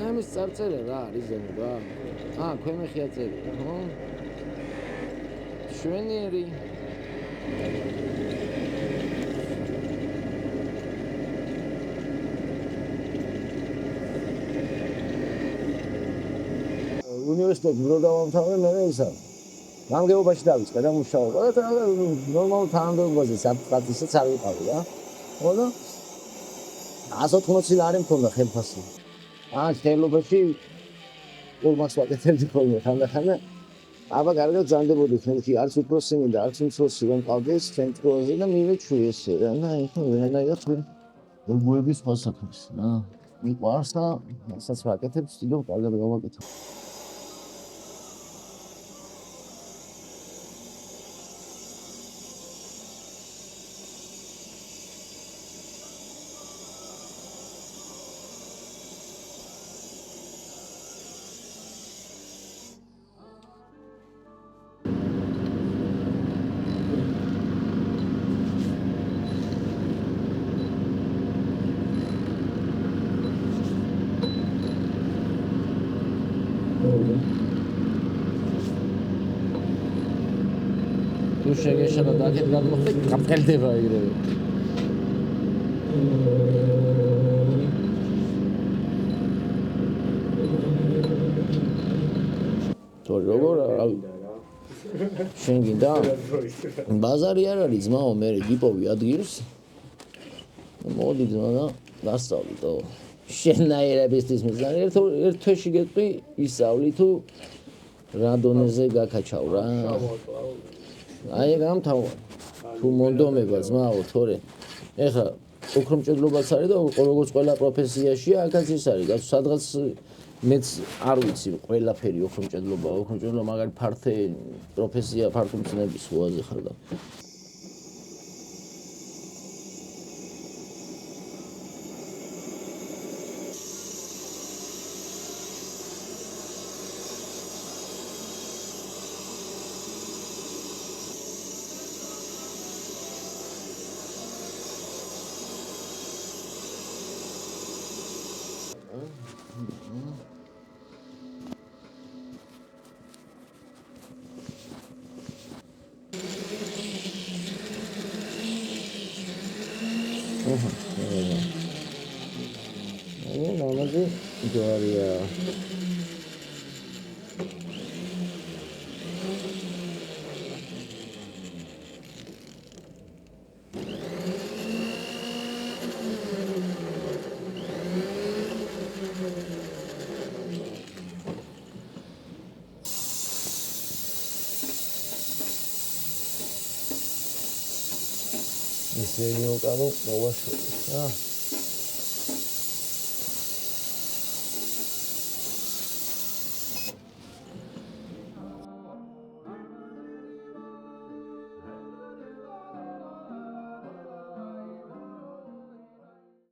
ამის წარწერა რა არის ზემო რა? ქვემეხია წერია, ხო? შვენიერი. უნივერსიტეტში რო დავამთავრე, მე ისა გამგეობაში დავიწყე და მუშაობა და ნორმალურ თანამდებობაზე საფრთხესაც არ ვიყავი რა. ხო? 180 ლარი მქონდა ხელფასი. ხელობაში ორმაც ვაკეთებდი ხოლმე ხანდახან. აბა კარგად ზანდებოდი ხელში, არც უფროსი მინდა, არც უმცროსი რომ მყავდეს ცენტროზე და მივეჩვი ესე რა. ეხლა ვერანაირად გუების ფასაკებს რა. მიყვარს და ასაც ვაკეთებ, ვცდილობ კარგად გავაკეთო. თუ შეგეშალა და აქეთ გადმოხდე, გაფრთხილდება ეგრევე. როგორ შენ გინდა? ბაზარი არ არის ძმაო, მე გიპოვი ადგილს. მოდი ძმა და დასწავლიტო. შენაერებისთვის მიზანი ერთ თვეში გეტყვი ისწავლი თუ რა დონეზე გაკაჩავ რა. აი გამთავარ. თუ მონდომება ძმაო, თორე ეხლა ოქრომჭედლობაც არის და როგორც ყველა პროფესიაშია, აქაც ის არის. სადღაც მეც არ ვიცი ყველაფერი ოქრომჭედლობა მაგარი ფართე პროფესია, ფართომცნების ზღვაზე ხარ და მამაძე ჯვარია. ისე მიუკანო მოვაშორე რა.